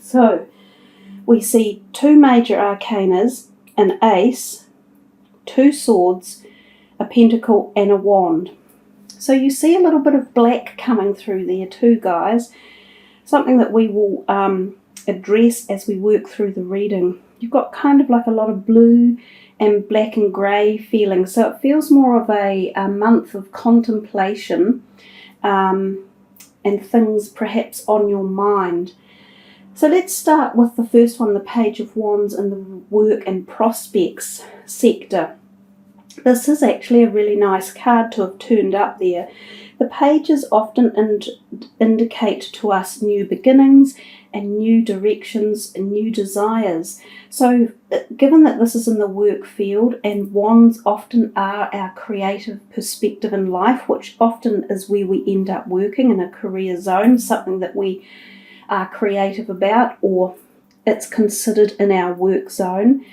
So we see 2 major arcanas, an ace, 2 swords, a pentacle and a wand. So you see a little bit of black coming through there too, guys. Something that we will address as we work through the reading. You've got kind of like a lot of blue and black and grey feeling. So it feels more of a month of contemplation and things perhaps on your mind. So let's start with the first one, the Page of Wands in the work and prospects sector. This is actually a really nice card to have turned up there. The pages often indicate to us new beginnings and new directions and new desires. So given that this is in the work field, and wands often are our creative perspective in life, which often is where we end up working in a career zone, something that we are creative about, or it's considered in our work zone.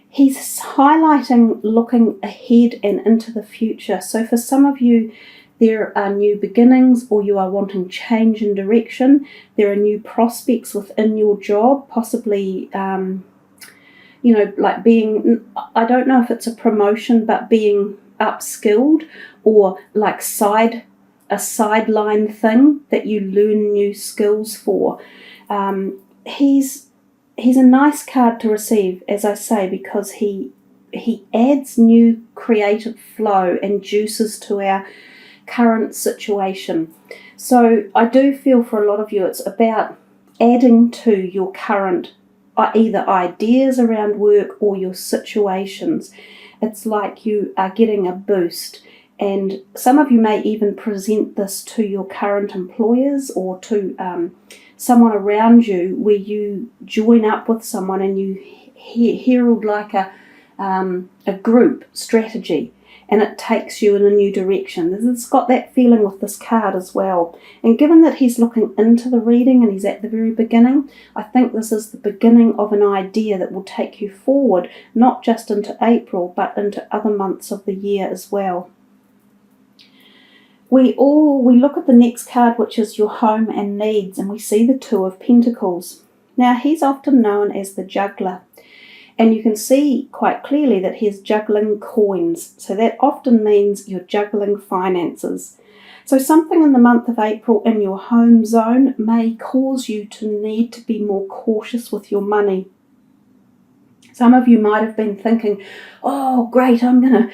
He's highlighting looking ahead and into the future. So for some of you, there are new beginnings, or you are wanting change in direction. There are new prospects within your job, possibly, like being, I don't know if it's a promotion, but being upskilled, or like a sideline thing that you learn new skills for. He's a nice card to receive, as I say, because he adds new creative flow and juices to our current situation. So I do feel for a lot of you it's about adding to your current either ideas around work or your situations. It's like you are getting a boost, and some of you may even present this to your current employers or to someone around you, where you join up with someone and you herald like a group strategy, and it takes you in a new direction. It's got that feeling with this card as well. And given that he's looking into the reading and he's at the very beginning, I think this is the beginning of an idea that will take you forward, not just into April, but into other months of the year as well. We look at the next card, which is your home and needs, and we see the Two of Pentacles. Now, he's often known as the juggler, and you can see quite clearly that he's juggling coins. So that often means you're juggling finances. So something in the month of April in your home zone may cause you to need to be more cautious with your money. Some of you might have been thinking, oh, great, I'm going to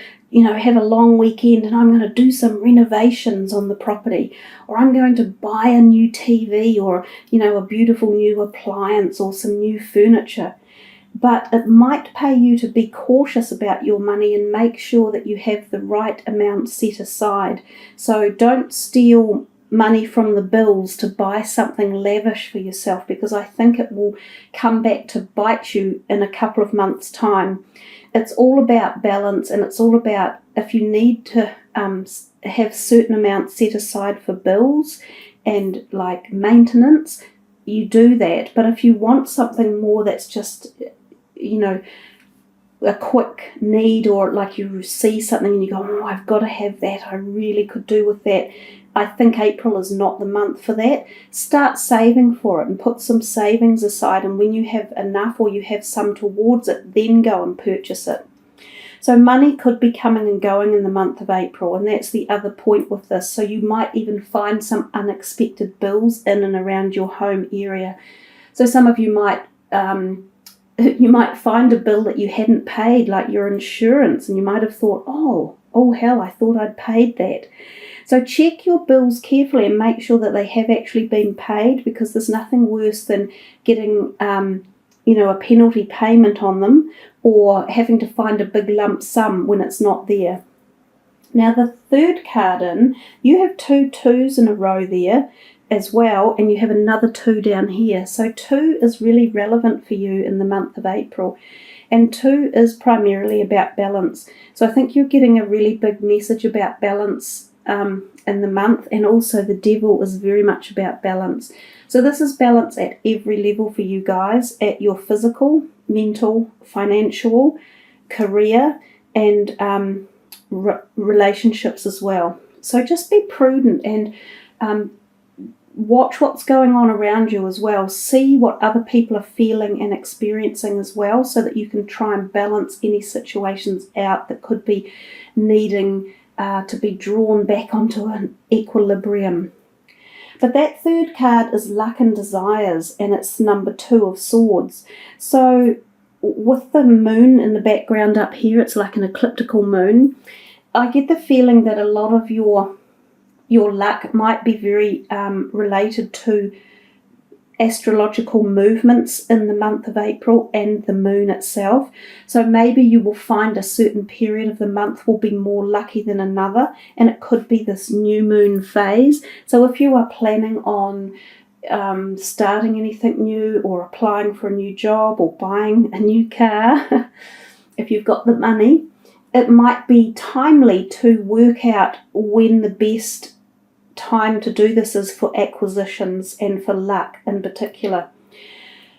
have a long weekend and I'm going to do some renovations on the property, or I'm going to buy a new TV, or, a beautiful new appliance or some new furniture. But it might pay you to be cautious about your money and make sure that you have the right amount set aside. So don't steal money from the bills to buy something lavish for yourself, because I think it will come back to bite you in a couple of months' time. It's all about balance, and it's all about, if you need to have certain amounts set aside for bills and like maintenance, you do that. But if you want something more that's just, a quick need, or like you see something and you go, oh, I've got to have that, I really could do with that, I think April is not the month for that. Start saving for it and put some savings aside, and when you have enough or you have some towards it, then go and purchase it. So money could be coming and going in the month of April, and that's the other point with this. So you might even find some unexpected bills in and around your home area. So some of you might find a bill that you hadn't paid, like your insurance, and you might have thought, oh hell, I thought I'd paid that. So check your bills carefully and make sure that they have actually been paid, because there's nothing worse than getting a penalty payment on them, or having to find a big lump sum when it's not there. Now the third card in, you have 2 twos in a row there as well, and you have another 2 down here. So 2 is really relevant for you in the month of April, and 2 is primarily about balance. So I think you're getting a really big message about balance in the month, and also the Devil is very much about balance. So this is balance at every level for you guys, at your physical, mental, financial, career, and relationships as well. So just be prudent and watch what's going on around you as well. See what other people are feeling and experiencing as well, so that you can try and balance any situations out that could be needing to be drawn back onto an equilibrium. But that third card is Luck and Desires, and it's number 2 of Swords. So with the moon in the background up here, it's like an ecliptical moon. I get the feeling that a lot of your luck might be very related to astrological movements in the month of April and the moon itself. So maybe you will find a certain period of the month will be more lucky than another, and it could be this new moon phase. So if you are planning on starting anything new, or applying for a new job, or buying a new car, if you've got the money, it might be timely to work out when the best time to do this is for acquisitions and for luck in particular.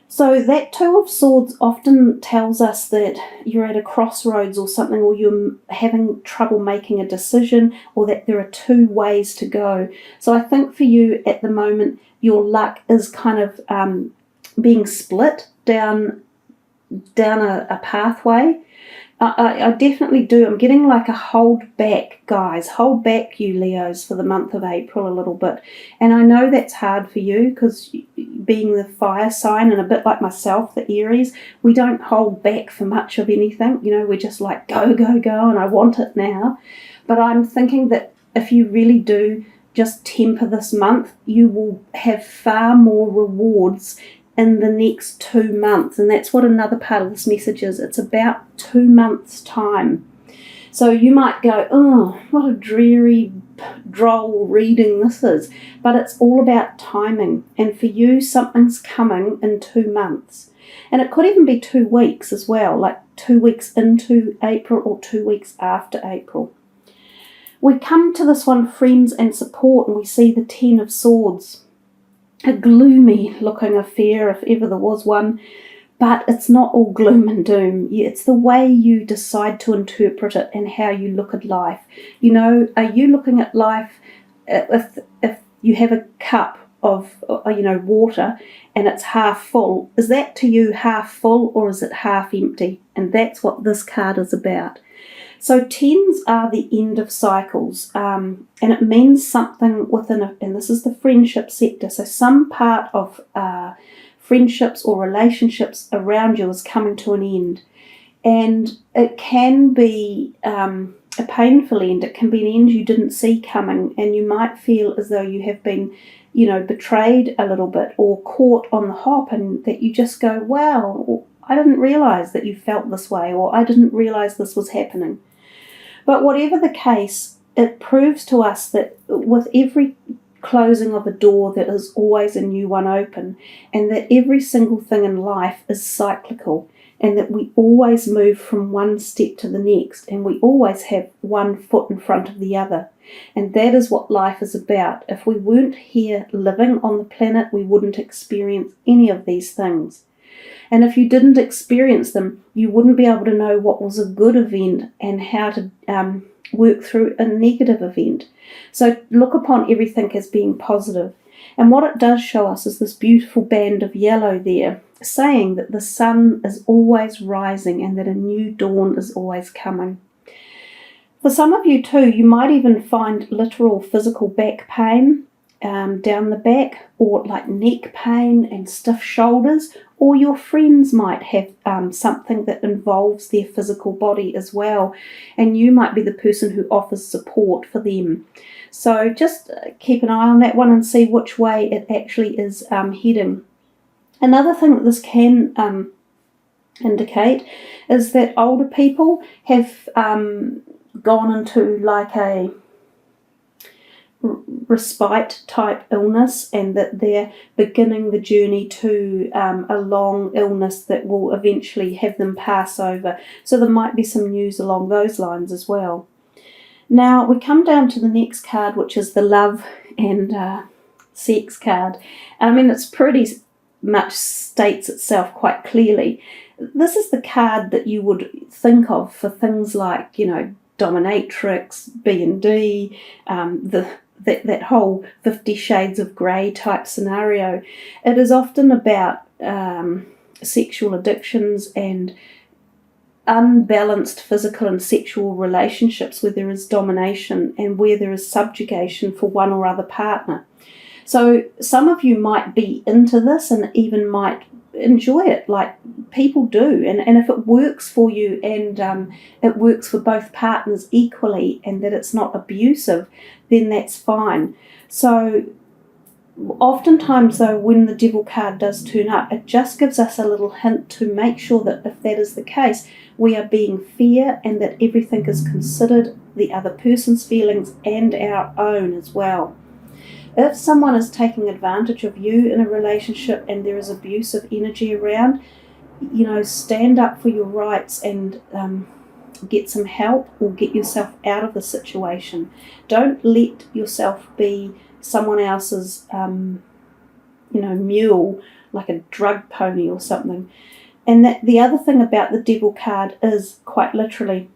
So that 2 of Swords often tells us that you're at a crossroads or something, or you're having trouble making a decision, or that there are 2 ways to go. So I think for you at the moment, your luck is kind of being split down a pathway. I definitely do. I'm getting like a hold back, guys. Hold back, you Leos, for the month of April a little bit. And I know that's hard for you, because being the fire sign, and a bit like myself, the Aries, we don't hold back for much of anything. You know, we're just like, go, go, go, and I want it now. But I'm thinking that if you really do just temper this month, you will have far more rewards in the next 2 months. And that's what another part of this message is. It's about 2 months' time. So you might go, oh, what a dreary, droll reading this is. But it's all about timing. And for you, something's coming in 2 months. And it could even be 2 weeks as well, like 2 weeks into April or 2 weeks after April. We come to this one, Friends and Support, and we see the 10 of Swords. A gloomy looking affair, if ever there was one, but it's not all gloom and doom. It's the way you decide to interpret it and how you look at life. You know, are you looking at life, if you have a cup of water and it's half full, is that to you half full, or is it half empty? And that's what this card is about. So 10s are the end of cycles, and it means something within and this is the friendship sector. So some part of friendships or relationships around you is coming to an end. And it can be a painful end. It can be an end you didn't see coming, and you might feel as though you have been, betrayed a little bit, or caught on the hop, and that you just go, wow, I didn't realise that you felt this way, or I didn't realise this was happening. But whatever the case, it proves to us that with every closing of a door, there is always a new one open, and that every single thing in life is cyclical, and that we always move from one step to the next, and we always have one foot in front of the other. And that is what life is about. If we weren't here living on the planet, we wouldn't experience any of these things. And if you didn't experience them, you wouldn't be able to know what was a good event and how to work through a negative event. So look upon everything as being positive. And what it does show us is this beautiful band of yellow there, saying that the sun is always rising and that a new dawn is always coming. For some of you too, you might even find literal physical back pain down the back, or like neck pain and stiff shoulders, or your friends might have something that involves their physical body as well, and you might be the person who offers support for them. So just keep an eye on that one and see which way it actually is heading. Another thing that this can indicate is that older people have gone into like a respite type illness, and that they're beginning the journey to a long illness that will eventually have them pass over. So there might be some news along those lines as well. Now we come down to the next card, which is the love and sex card. And I mean, it's pretty much states itself quite clearly. This is the card that you would think of for things like, dominatrix, B&D, that whole 50 Shades of Grey type scenario. It is often about sexual addictions and unbalanced physical and sexual relationships where there is domination and where there is subjugation for one or other partner. So some of you might be into this and even might enjoy it, like people do, and if it works for you and it works for both partners equally and that it's not abusive, then that's fine. So oftentimes though, when the Devil card does turn up, it just gives us a little hint to make sure that if that is the case, we are being fair and that everything is considered, the other person's feelings and our own as well. If someone is taking advantage of you in a relationship and there is abusive energy around, stand up for your rights and get some help or get yourself out of the situation. Don't let yourself be someone else's, mule, like a drug pony or something. And that the other thing about the Devil card is quite literally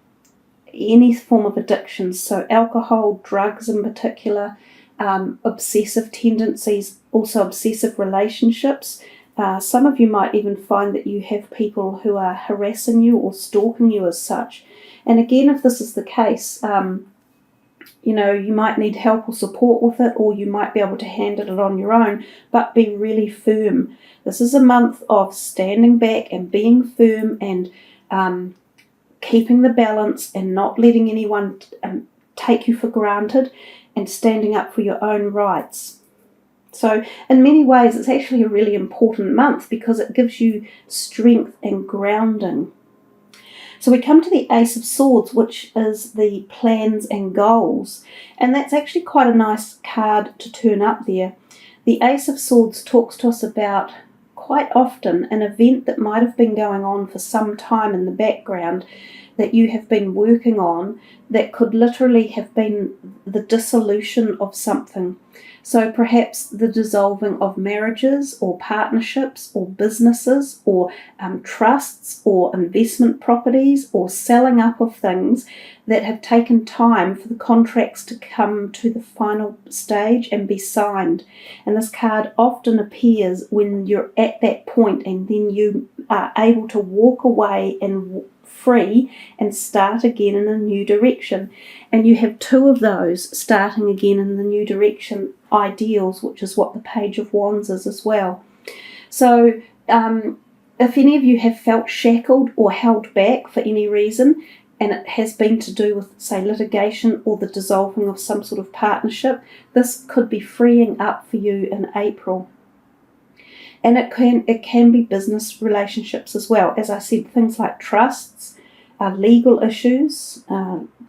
any form of addictions. So alcohol, drugs in particular, obsessive tendencies, also obsessive relationships. Some of you might even find that you have people who are harassing you or stalking you as such. And again, if this is the case, you might need help or support with it, or you might be able to handle it on your own, but be really firm. This is a month of standing back and being firm and keeping the balance and not letting anyone take you for granted and standing up for your own rights. So in many ways, it's actually a really important month because it gives you strength and grounding. So we come to the Ace of Swords, which is the plans and goals. And that's actually quite a nice card to turn up there. The Ace of Swords talks to us about, quite often, an event that might have been going on for some time in the background that you have been working on that could literally have been the dissolution of something. So perhaps the dissolving of marriages or partnerships or businesses or trusts or investment properties or selling up of things that have taken time for the contracts to come to the final stage and be signed. And this card often appears when you're at that point and then you are able to walk away and free and start again in a new direction. And you have two of those starting again in the new direction ideals, which is what the Page of Wands is as well. So if any of you have felt shackled or held back for any reason, and it has been to do with, say, litigation or the dissolving of some sort of partnership, this could be freeing up for you in April. And it can be business relationships as well. As I said, things like trusts, legal issues,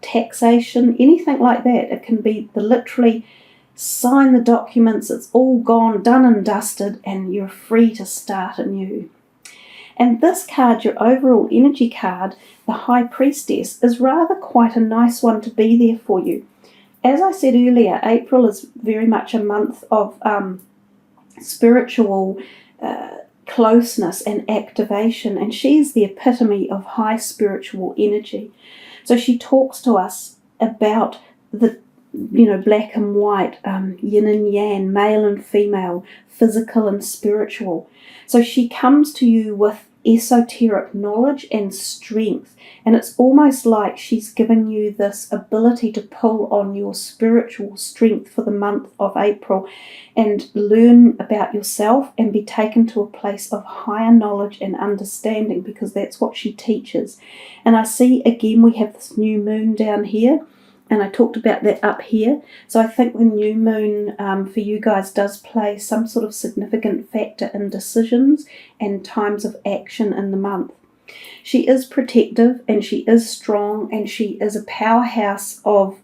taxation, anything like that. It can be literally sign the documents, it's all gone, done and dusted, and you're free to start anew. And this card, your overall energy card, the High Priestess, is rather quite a nice one to be there for you. As I said earlier, April is very much a month of spiritual closeness and activation, and she's the epitome of high spiritual energy. So she talks to us about the black and white, yin and yang, male and female, physical and spiritual. So she comes to you with esoteric knowledge and strength, and it's almost like she's giving you this ability to pull on your spiritual strength for the month of April and learn about yourself and be taken to a place of higher knowledge and understanding, because that's what she teaches. And I see again we have this new moon down here, and I talked about that up here. So I think the new moon for you guys does play some sort of significant factor in decisions and times of action in the month. She is protective and she is strong and she is a powerhouse of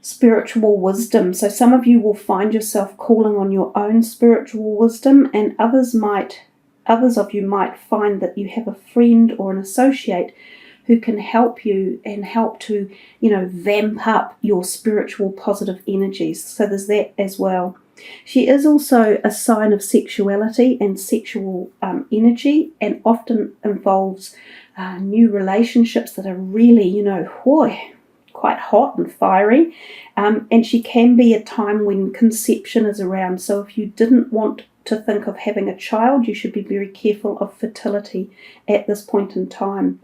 spiritual wisdom. So some of you will find yourself calling on your own spiritual wisdom, and others of you might find that you have a friend or an associate who can help you and help to, vamp up your spiritual positive energies. So there's that as well. She is also a sign of sexuality and sexual energy, and often involves new relationships that are really, quite quite hot and fiery, and she can be a time when conception is around. So if you didn't want to think of having a child, you should be very careful of fertility at this point in time.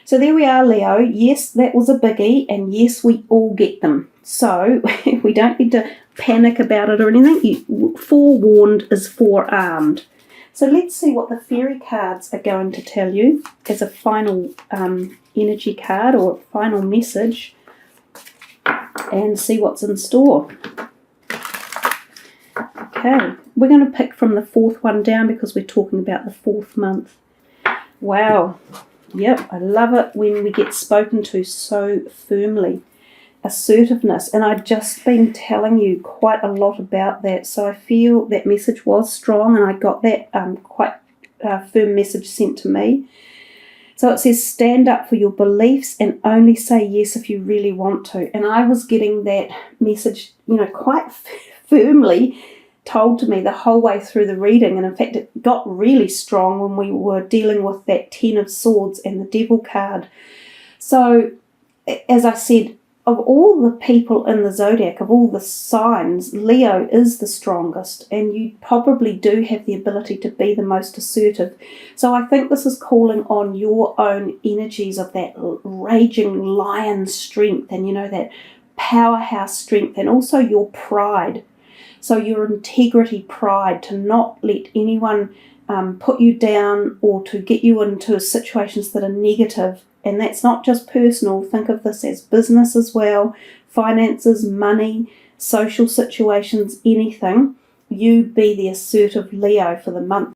So there we are, Leo. Yes, that was a biggie, and yes, we all get them. So we don't need to panic about it or anything. Forewarned is forearmed. So let's see what the fairy cards are going to tell you as a final energy card or final message, and see what's in store. Okay, we're going to pick from the fourth one down because we're talking about the fourth month. Wow. Yep, I love it when we get spoken to so firmly. Assertiveness, and I've just been telling you quite a lot about that, so I feel that message was strong, and I got that quite firm message sent to me. So it says, stand up for your beliefs and only say yes if you really want to. And I was getting that message, quite firmly told to me the whole way through the reading, and in fact it got really strong when we were dealing with that 10 of Swords and the Devil card. So as I said, of all the people in the zodiac, of all the signs, Leo is the strongest, and you probably do have the ability to be the most assertive. So I think this is calling on your own energies of that raging lion strength, and that powerhouse strength, and also your pride. So your integrity, pride, to not let anyone put you down or to get you into situations that are negative. And that's not just personal. Think of this as business as well, finances, money, social situations, anything. You be the assertive Leo for the month.